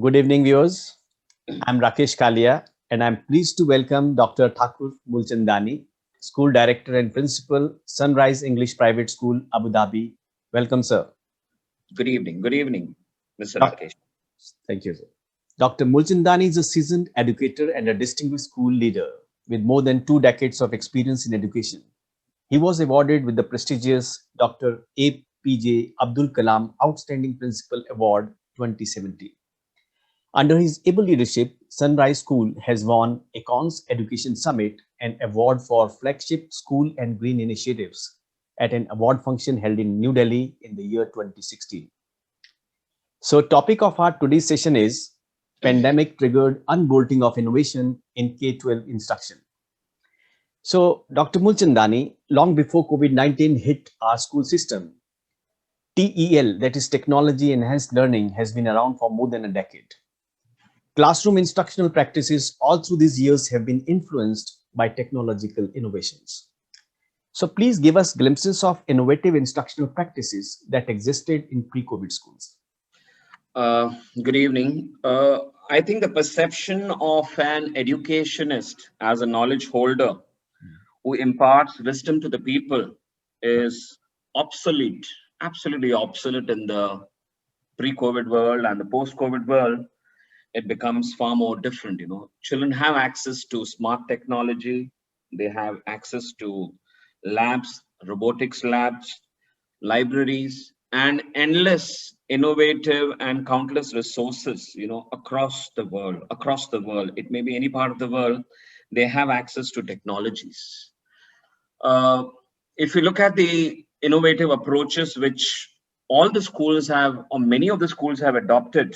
Good evening, viewers. I'm Rakesh Kalia, and I'm pleased to welcome Dr. Thakur Mulchandani, School Director and Principal, Sunrise English Private School, Abu Dhabi. Welcome, sir. Good evening. Good evening, Mr. Doc- Rakesh. Thank you, sir. Dr. Mulchandani is a seasoned educator and a distinguished school leader with more than 2 decades of experience in education. He was awarded with the prestigious Dr. APJ Abdul Kalam Outstanding Principal Award 2017. Under his able leadership, Sunrise School has won Econs Education Summit, an award for flagship school and green initiatives, at an award function held in New Delhi in the year 2016. So, topic of our today's session is pandemic triggered unbolting of innovation in K-12 instruction. So, Dr. Mulchandani, long before COVID-19 hit our school system, TEL, that is Technology Enhanced Learning, has been around for more than a decade. Classroom instructional practices all through these years have been influenced by technological innovations. So please give us glimpses of innovative instructional practices that existed in pre-COVID schools. Good evening. I think the perception of an educationist as a knowledge holder who imparts wisdom to the people is obsolete, absolutely obsolete in the pre-COVID world and the post-COVID world. It becomes far more different. Children have access to smart technology. They have access to labs, robotics labs, libraries, and endless innovative and countless resources, across the world. It may be any part of the world. They have access to technologies. uh, if you look at the innovative approaches which all the schools have, or many of the schools have adopted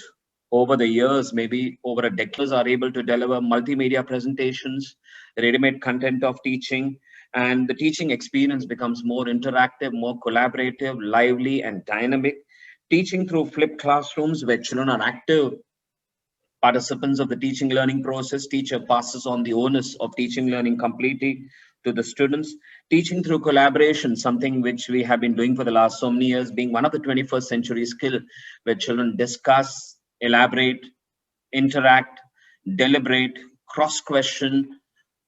over the years, maybe over a decade, are able to deliver multimedia presentations, ready-made content of teaching, and the teaching experience becomes more interactive, more collaborative, lively, and dynamic. Teaching through flipped classrooms where children are active participants of the teaching learning process. Teacher passes on the onus of teaching learning completely to the students. Teaching through collaboration, something which we have been doing for the last so many years, being one of the 21st century skill, where children discuss, elaborate, interact, deliberate, cross question,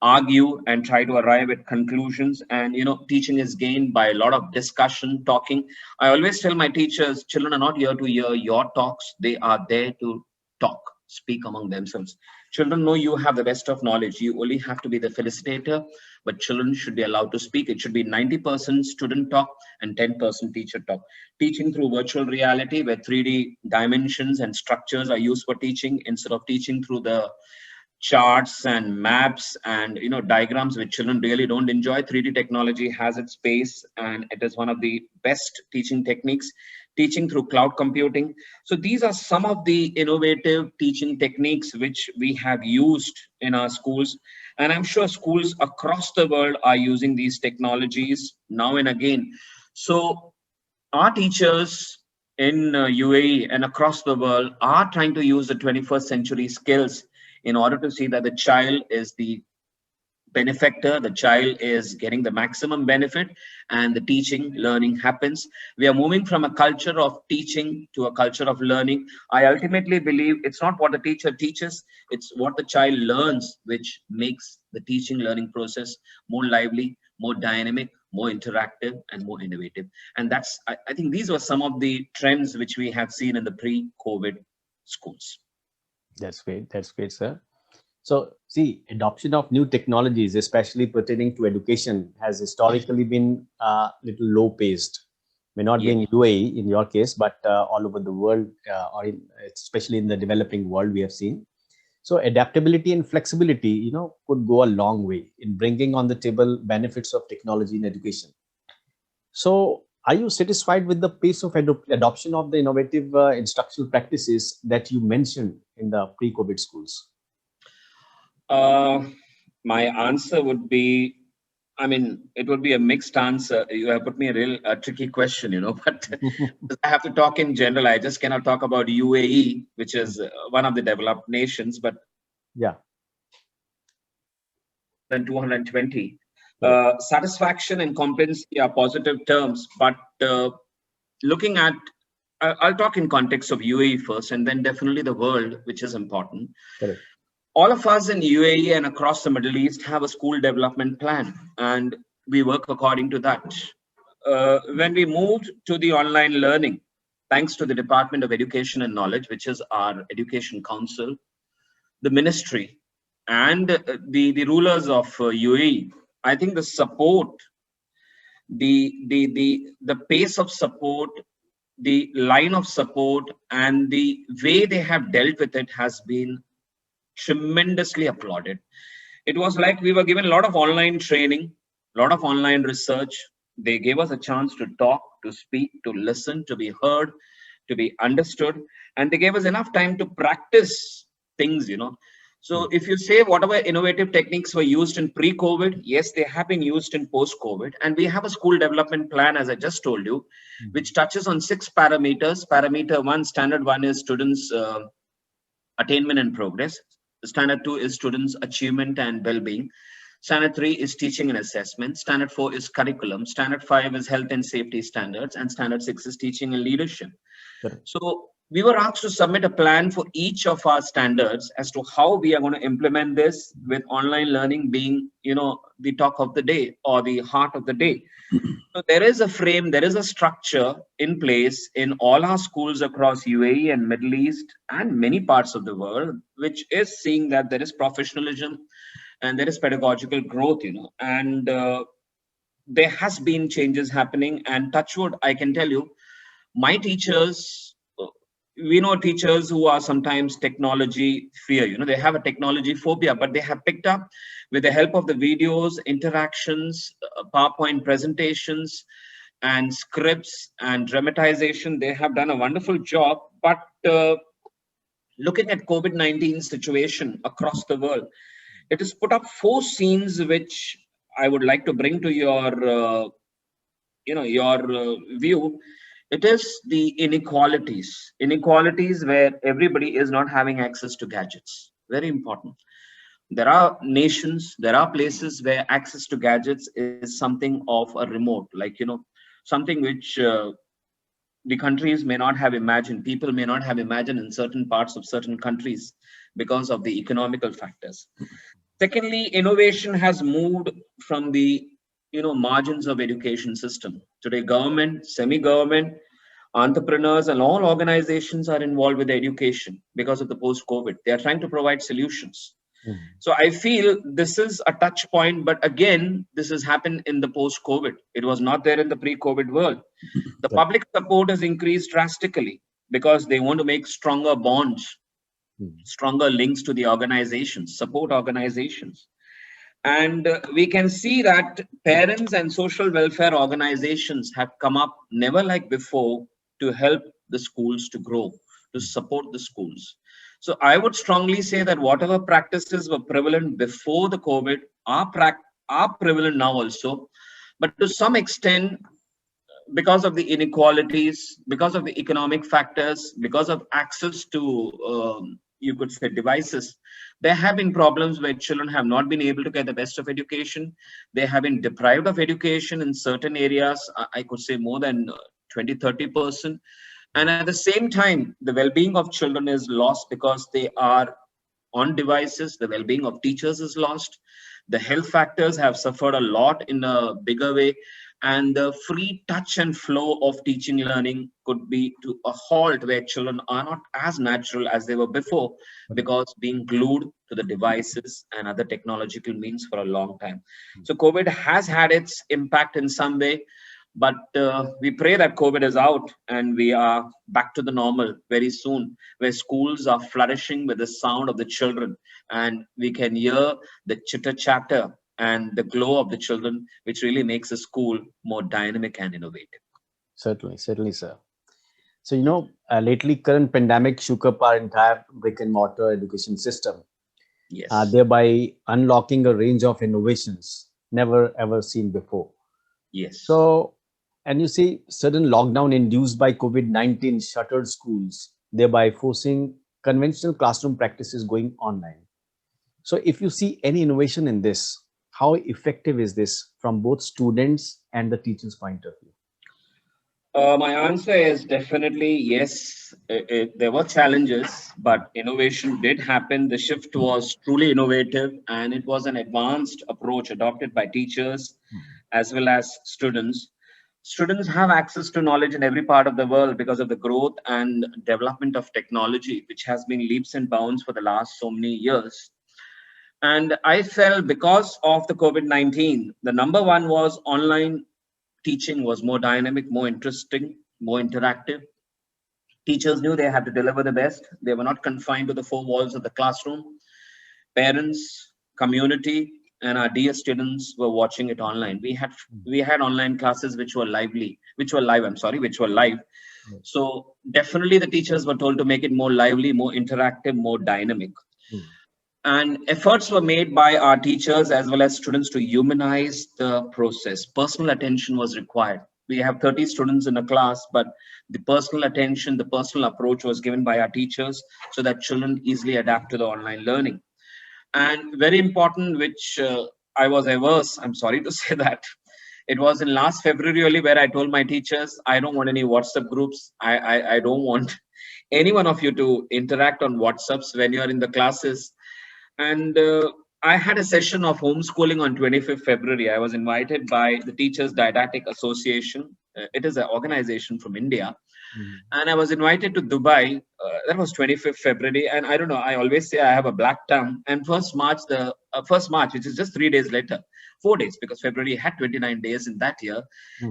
argue, and try to arrive at conclusions. And teaching is gained by a lot of discussion, talking. I always tell my teachers, children are not here to hear your talks, they are there to talk, speak among themselves. Children know you have the best of knowledge, you only have to be the facilitator, but children should be allowed to speak. It should be 90% student talk and 10% teacher talk. Teaching through virtual reality, where 3D dimensions and structures are used for teaching instead of teaching through the charts and maps and diagrams, which children really don't enjoy. 3D technology has its space, and it is one of the best teaching techniques. Teaching through cloud computing. So these are some of the innovative teaching techniques which we have used in our schools, and I'm sure schools across the world are using these technologies now and again. So our teachers in UAE and across the world are trying to use the 21st century skills in order to see that the child is the benefactor, the child is getting the maximum benefit, and the teaching learning happens. We are moving from a culture of teaching to a culture of learning. I ultimately believe it's not what the teacher teaches, it's what the child learns which makes the teaching learning process more lively, more dynamic, more interactive, and more innovative. And I think these were some of the trends which we have seen in the pre-COVID schools. That's great. That's great, sir. So, see, adoption of new technologies, especially pertaining to education, has historically been a little low paced. May not be Yeah. in UAE in your case, but all over the world, especially in the developing world, we have seen. So, adaptability and flexibility, could go a long way in bringing on the table benefits of technology in education. So, are you satisfied with the pace of adoption of the innovative instructional practices that you mentioned in the pre-COVID schools? Uh, my answer would be, I mean, it would be a mixed answer. You have put me a tricky question, but I have to talk in general. I just cannot talk about UAE, which is one of the developed nations, but Yeah. than 220. Right. Satisfaction and competency are positive terms, but looking at I'll talk in context of UAE first, and then definitely the world, which is important. Correct. All of us in UAE and across the Middle East have a school development plan, and we work according to that. When we moved to the online learning, thanks to the Department of Education and Knowledge, which is our education council, the ministry, and the rulers of UAE, I think the support, the pace of support, the line of support, and the way they have dealt with it has been tremendously applauded. It was like we were given a lot of online training, a lot of online research. They gave us a chance to talk, to speak, to listen, to be heard, to be understood, and they gave us enough time to practice things. So if you say whatever innovative techniques were used in pre-COVID, yes, they have been used in post-COVID. And we have a school development plan, as I just told you, which touches on 6 parameters. Parameter 1, standard 1 is students' attainment and progress. Standard 2 is students' achievement and well-being. Standard 3 is teaching and assessment. Standard 4 is curriculum. Standard 5 is health and safety standards. And Standard 6 is teaching and leadership. Correct. So we were asked to submit a plan for each of our standards as to how we are going to implement this, with online learning being, the talk of the day or the heart of the day. So there is a frame, there is a structure in place in all our schools across UAE and Middle East and many parts of the world, which is seeing that there is professionalism and there is pedagogical growth, and there has been changes happening. And touch wood, I can tell you, my teachers, we know teachers who are sometimes technology fear, they have a technology phobia, but they have picked up with the help of the videos, interactions, PowerPoint presentations, and scripts and dramatization. They have done a wonderful job. But looking at COVID-19 situation across the world, it has put up 4 scenes which I would like to bring to your view. It is the inequalities where everybody is not having access to gadgets. Very important. There are nations, there are places where access to gadgets is something of a remote, something which the countries may not have imagined, people may not have imagined in certain parts of certain countries because of the economical factors. Secondly, innovation has moved from the margins of education system. Today, government, semi-government, entrepreneurs, and all organizations are involved with education because of the post-COVID. They are trying to provide solutions. So I feel this is a touch point, but again, this has happened in the post-COVID. It was not there in the pre-COVID world. The public support has increased drastically because they want to make stronger bonds, stronger links to the organizations, support organizations. And we can see that parents and social welfare organizations have come up never like before to help the schools to grow, to support the schools. So I would strongly say that whatever practices were prevalent before the COVID are prevalent now also. But to some extent, because of the inequalities, because of the economic factors, because of access to, you could say, devices, there have been problems where children have not been able to get the best of education. They have been deprived of education in certain areas, I could say more than 20-30%. And at the same time, the well-being of children is lost because they are on devices. The well-being of teachers is lost. The health factors have suffered a lot in a bigger way. And the free touch and flow of teaching learning could be to a halt, where children are not as natural as they were before because being glued to the devices and other technological means for a long time. So COVID has had its impact in some way, but we pray that COVID is out and we are back to the normal very soon, where schools are flourishing with the sound of the children and we can hear the chitter chatter and the glow of the children, which really makes a school more dynamic and innovative. Certainly, sir. So, lately current pandemic shook up our entire brick and mortar education system, Yes. thereby unlocking a range of innovations never ever seen before. Yes. So, and you see, sudden lockdown induced by COVID-19 shuttered schools, thereby forcing conventional classroom practices going online. So, if you see any innovation in this, how effective is this from both students and the teachers' point of view? My answer is definitely yes. There were challenges, but innovation did happen. The shift was truly innovative, and it was an advanced approach adopted by teachers as well as students. Students have access to knowledge in every part of the world because of the growth and development of technology, which has been leaps and bounds for the last so many years. And I felt because of the COVID-19, the number one was online teaching was more dynamic, more interesting, more interactive. Teachers knew they had to deliver the best. They were not confined to the four walls of the classroom. Parents, community, and our dear students were watching it online. We had online classes which were live. I'm sorry, which were live. Mm, So definitely the teachers were told to make it more lively, more interactive, more dynamic. mm, And efforts were made by our teachers as well as students to humanize the process. Personal attention was required. We have 30 students in a class, but the personal attention, the personal approach was given by our teachers so that children easily adapt to the online learning. And very important, which I was averse, I'm sorry to say that. It was in last February only where I told my teachers, I don't want any WhatsApp groups. I don't want any one of you to interact on WhatsApps when you're in the classes. And I had a session of homeschooling on 25th February. I was invited by the Teachers Didactic Association. It is an organization from India. mm, And I was invited to Dubai. That was 25th February. And I don't know, I always say I have a black tongue. And 1st March, which is just 3 days later, 4 days, because February had 29 days in that year,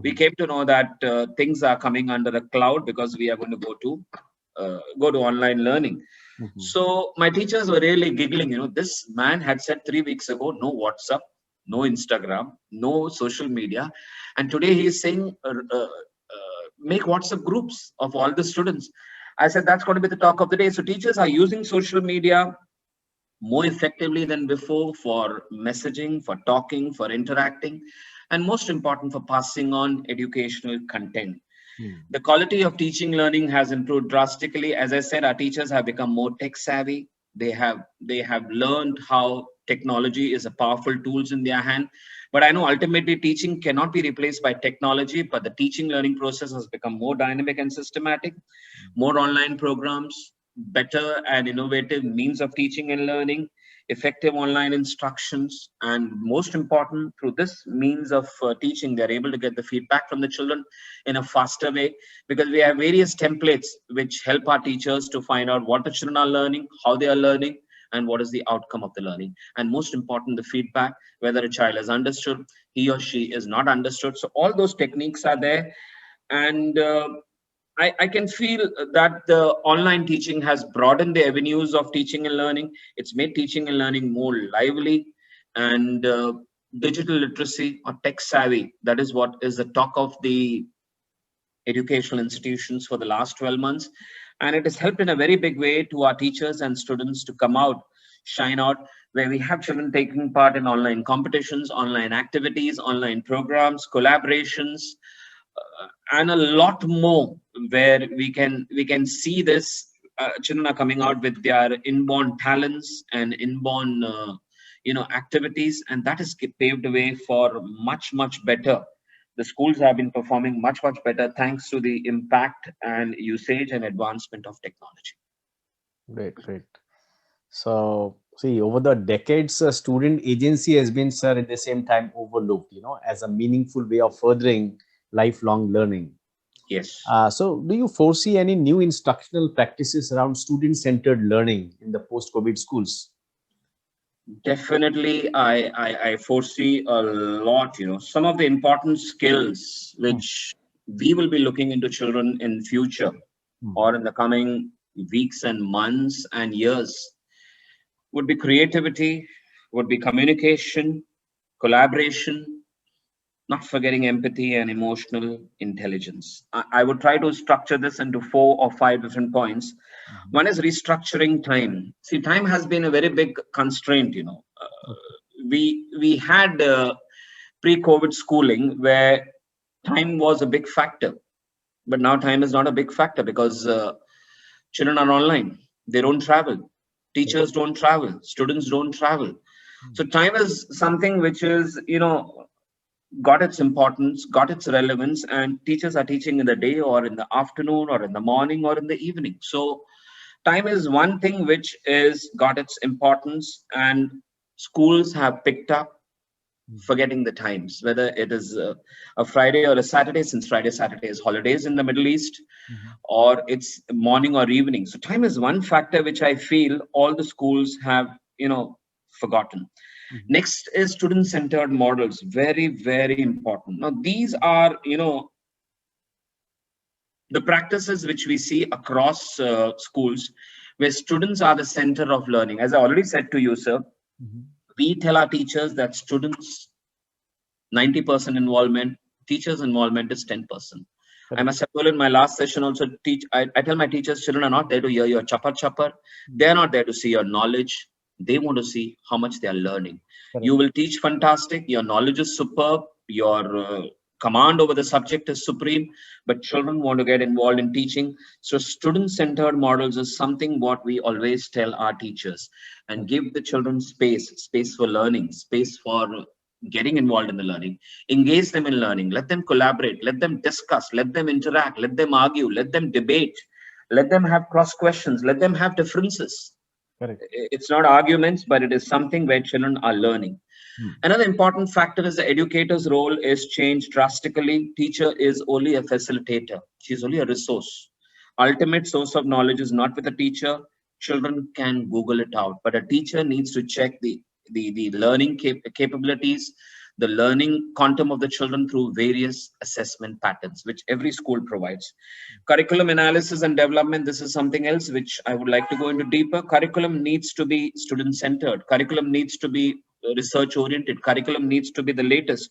we mhm, came to know that things are coming under a cloud because we are going to go to online learning. mhm, So my teachers were really giggling. This man had said 3 weeks ago, no WhatsApp, no Instagram, no social media, and today he is saying, make WhatsApp groups of all the students. I said that's going to be the talk of the day. So teachers are using social media more effectively than before for messaging, for talking, for interacting, and most important for passing on educational content. mm, The quality of teaching learning has improved drastically. As I said, our teachers have become more tech savvy. They have learned how technology is a powerful tools in their hand. But I know ultimately teaching cannot be replaced by technology, but the teaching learning process has become more dynamic and systematic. More online programs, better and innovative means of teaching and learning, effective online instructions, and most important, through this means of teaching, they're able to get the feedback from the children in a faster way, because we have various templates which help our teachers to find out what the children are learning, how they are learning, and what is the outcome of the learning. And most important, the feedback, whether a child has understood, he or she is not understood. So all those techniques are there. And I can feel that the online teaching has broadened the avenues of teaching and learning. It's made teaching and learning more lively, and digital literacy or tech savvy. That is what is the talk of the educational institutions for the last 12 months. And it has helped in a very big way to our teachers and students to come out, shine out, where we have children taking part in online competitions, online activities, online programs, collaborations, and a lot more, where we can see this. Children are coming out with their inborn talents and inborn activities, and that has paved the way for much better. The schools have been performing much better thanks to the impact and usage and advancement of technology. great, great. So, see, over the decades, student agency has been, sir, at the same time overlooked, as a meaningful way of furthering lifelong learning. Yes. So, do you foresee any new instructional practices around student-centered learning in the post-COVID schools? Definitely, I foresee a lot. Some of the important skills Hmm, which we will be looking into children in future hmm, or in the coming weeks and months and years would be creativity, would be communication, collaboration, not forgetting empathy and emotional intelligence. I would try to structure this into 4 or 5 different points. hmm. One is restructuring time. See, time has been a very big constraint. Okay. We had pre-COVID schooling where time was a big factor, but now time is not a big factor because children are online. They don't travel. Correct. Teachers don't travel. Students don't travel. Hmm, So time is something which is, got its importance, got its relevance, and teachers are teaching in the day or in the afternoon or in the morning or in the evening. So time is one thing which is got its importance, and schools have picked up forgetting the times, whether it is a Friday or a Saturday, since Friday, Saturday is holidays in the Middle East, Mhm. or it's morning or evening. So time is one factor which I feel all the schools have, forgotten. Mhm. Next is student-centered models, very, very important. Now, these are, the practices which we see across schools, where students are the center of learning. As I already said to you, sir, Mhm. we tell our teachers that students 90% involvement, teachers' involvement is 10%. I Correct. must have told in my last session also, I tell my teachers, children are not there to hear your chapper chapper. Mhm. They're not there to see your knowledge. They want to see how much they are learning. You Correct. will teach fantastic. Your knowledge is superb. Your command over the subject is supreme. But children want to get involved in teaching. So student-centered models is something what we always tell our teachers, and Correct. give the children space for learning, space for getting involved in the learning. Engage them in learning, let them collaborate, let them discuss, let them interact, let them argue, let them debate, let them have cross questions, let them have differences. Correct. It's not arguments, but it is something where children are learning. Hmm. Another important factor is the educator's role is changed drastically. Teacher is only a facilitator. She's only a resource. Ultimate source of knowledge is not with a teacher. Children can Google it out, but a teacher needs to check the learning capabilities, the learning quantum of the children through various assessment patterns, which every school provides. Curriculum analysis and development, this is something else which I would like to go into deeper. Curriculum needs to be student centered. Curriculum needs to be research oriented. Curriculum needs to be the latest.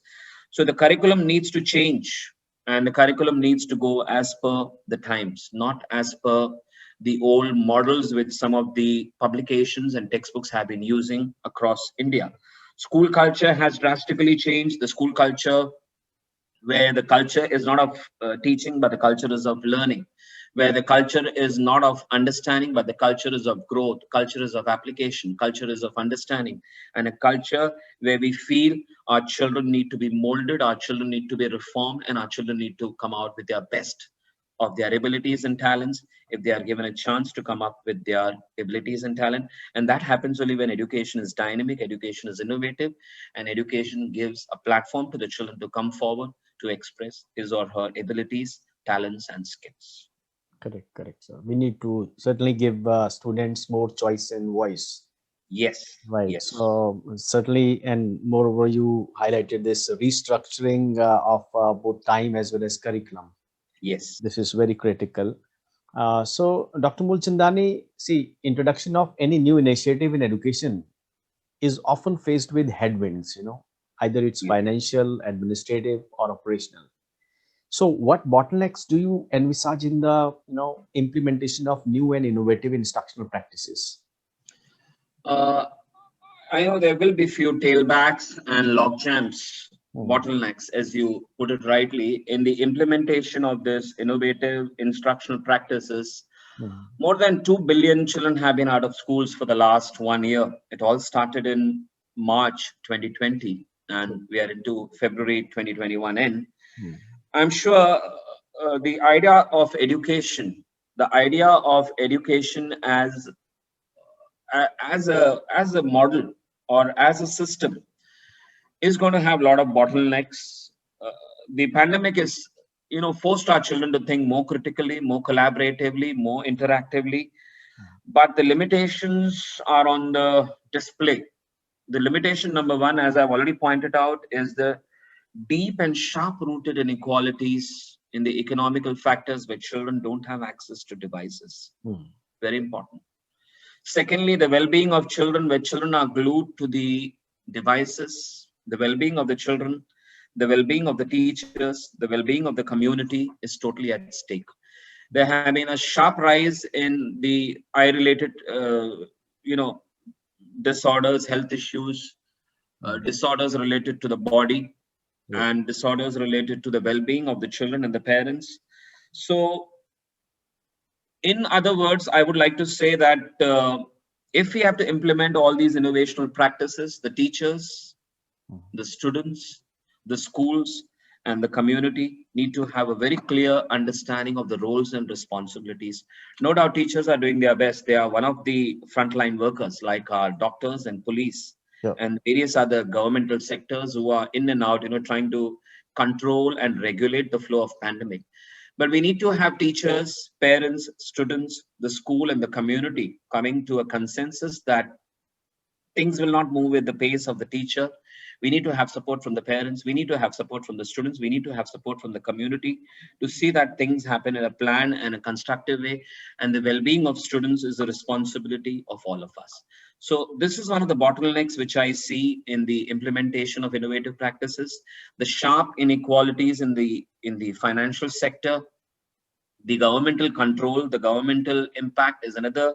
So the curriculum needs to change, and the curriculum needs to go as per the times, not as per the old models which some of the publications and textbooks have been using across India. School culture has drastically changed. The school culture where the culture is not of teaching, but the culture is of learning, where the culture is not of understanding, but the culture is of growth, culture is of application, culture is of understanding, and a culture where we feel our children need to be molded, our children need to be reformed, and our children need to come out with their best of their abilities and talents if they are given a chance to come up with their abilities and talent. And that happens only when education is dynamic, education is innovative, and education gives a platform to the children to come forward to express his or her abilities, talents, and skills. Correct. Correct, sir. We need to certainly give students more choice and voice. Yes, Right. yes, So certainly, and moreover, you highlighted this restructuring of both time as well as curriculum. yes. This is very critical. So, Dr. Mulchandani, see, introduction of any new initiative in education is often faced with headwinds, either it's Yes. financial, administrative, or operational. So, what bottlenecks do you envisage in the, implementation of new and innovative instructional practices? Uh, I know there will be few tailbacks and logjams, Hmm. bottlenecks, as you put it rightly, in the implementation of this innovative instructional practices. Hmm. More than 2 billion children have been out of schools for the last 1 year. It all started in March 2020, True. and we are into February 2021 end. Hmm. I'm sure the idea of education, the idea of education as a model or as a system is going to have a lot of bottlenecks. Uh, the pandemic is, forced our children to think more critically, more collaboratively, more interactively. But the limitations are on the display. The limitation number one, as I've already pointed out, is the deep and sharp-rooted inequalities in the economical factors where children don't have access to devices. Hmm. Very important. Secondly, the well-being of children, where children are glued to the devices, the well-being of the children, the well-being of the teachers, the well-being of the community is totally at stake. There have been a sharp rise in the eye-related, you know, disorders, health issues, Hmm. disorders related to the body, Yeah. and disorders related to the well-being of the children and the parents. So, in other words, I would like to say that if we have to implement all these innovational practices, the teachers, Hmm. the students, the schools and the community need to have a very clear understanding of the roles and responsibilities. No doubt teachers are doing their best. They are one of the frontline workers, like our doctors and police Yeah. and various other governmental sectors who are in and out, trying to control and regulate the flow of pandemic. But we need to have teachers, parents, students, the school and the community coming to a consensus that things will not move at the pace of the teacher. We need to have support from the parents. We need to have support from the students. We need to have support from the community to see that things happen in a planned and a constructive way. And the well-being of students is the responsibility of all of us. So this is one of the bottlenecks which I see in the implementation of innovative practices. The sharp inequalities in the financial sector, the governmental control, the governmental impact is another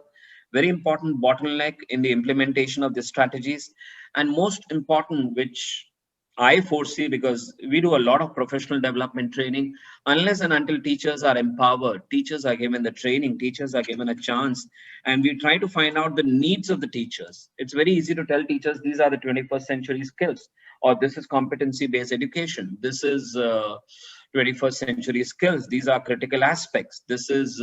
very important bottleneck in the implementation of the strategies. And most important, which I foresee, because we do a lot of professional development training, unless and until teachers are empowered, teachers are given the training, teachers are given a chance, and we try to find out the needs of the teachers. It's very easy to tell teachers these are the 21st century skills, or this is competency based education, this is 21st century skills, these are critical aspects, this is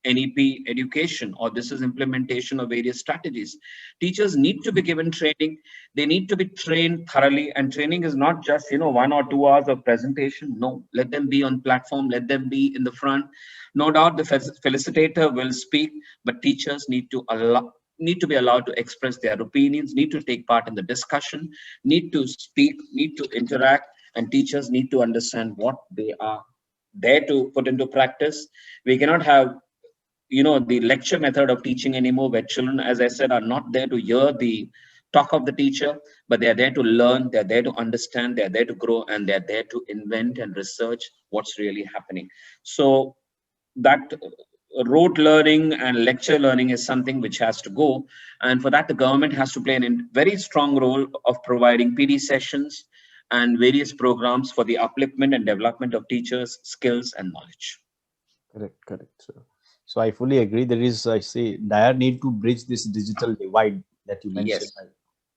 NEP education, or this is implementation of various strategies. Teachers need to be given training. They need to be trained thoroughly, and training is not just 1 or 2 hours of presentation. No, let them be on platform, let them be in the front. No doubt the felicitator will speak, but teachers need to be allowed to express their opinions, need to take part in the discussion, need to speak, need to interact, and teachers need to understand what they are there to put into practice. We cannot have the lecture method of teaching anymore, where children, as I said, are not there to hear the talk of the teacher, but they are there to learn, they're there to understand, they're there to grow, and they're there to invent and research what's really happening. So that rote learning and lecture learning is something which has to go, and for that the government has to play a very strong role of providing PD sessions and various programs for the upliftment and development of teachers' skills and knowledge. Correct, correct. So I fully agree. There is, I say, dire need to bridge this digital divide that you mentioned.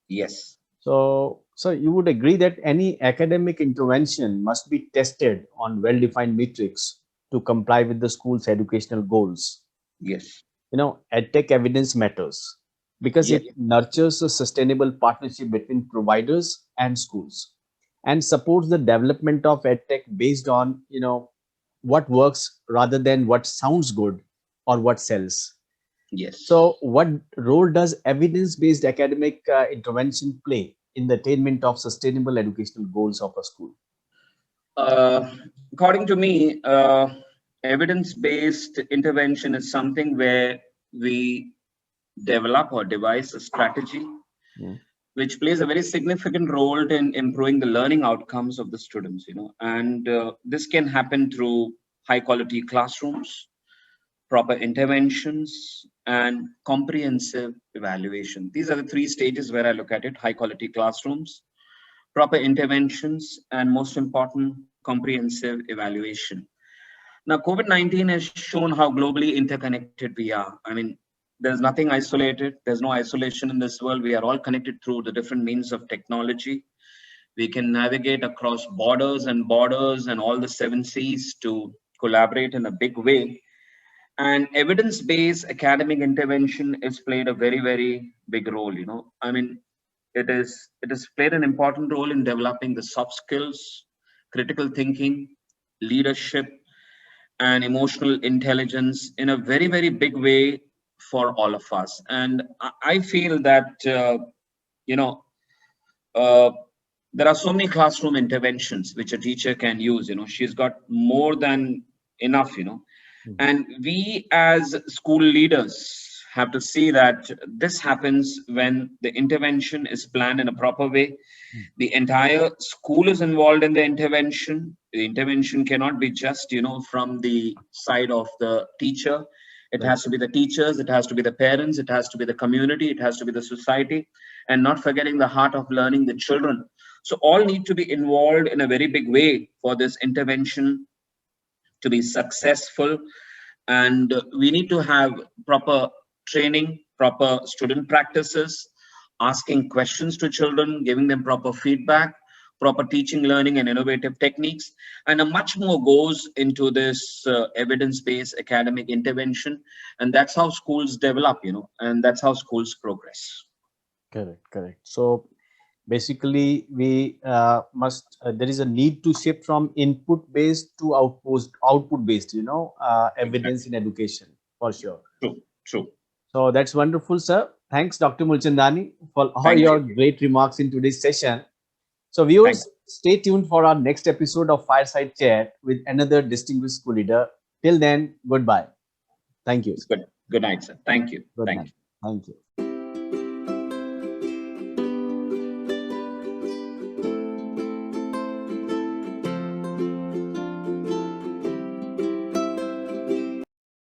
Yes, yes, So you would agree that any academic intervention must be tested on well-defined metrics to comply with the school's educational goals. yes, EdTech evidence matters because yes, it nurtures a sustainable partnership between providers and schools and supports the development of EdTech based on, what works rather than what sounds good or what sells. yes. So, what role does evidence-based academic intervention play in the attainment of sustainable educational goals of a school? Uh, According to me, evidence-based intervention is something where we develop or devise a strategy Mm. which plays a very significant role in improving the learning outcomes of the students. And this can happen through high quality classrooms, proper interventions, and comprehensive evaluation. These are the three stages where I look at it: high quality classrooms, proper interventions, and most important, comprehensive evaluation. Now, COVID-19 has shown how globally interconnected we are. I mean, there's nothing isolated. There's no isolation in this world. We are all connected through the different means of technology. We can navigate across borders and all the seven seas to collaborate in a big way. And evidence-based academic intervention has played a very, very big role. I mean, it has played an important role in developing the soft skills, critical thinking, leadership, and emotional intelligence in a very, very big way for all of us. And I feel that, you know, uh, there are so many classroom interventions which a teacher can use. She's got more than enough. Mhm. And we as school leaders have to see that this happens when the intervention is planned in a proper way. The entire school is involved in the intervention. The intervention cannot be just from the side of the teacher. It Right. has to be the teachers, it has to be the parents, it has to be the community, it has to be the society, and not forgetting the heart of learning, the children. So all need to be involved in a very big way for this intervention to be successful. And we need to have proper training, proper student practices, asking questions to children, giving them proper feedback, proper teaching, learning, and innovative techniques. And a much more goes into this evidence-based academic intervention. And that's how schools develop, and that's how schools progress. Correct. So basically, we there is a need to shift from input based to output based, evidence Exactly. in education for sure. True, true. So that's wonderful, sir. Thanks, Dr. Mulchandani, for all Thank your you. great remarks in today's session. So, Thank viewers, stay tuned for our next episode of Fireside Chat with another distinguished school leader. Till then, goodbye. Thank you. you. Good night, sir. Thank you. Good Thank night. you. Thank you.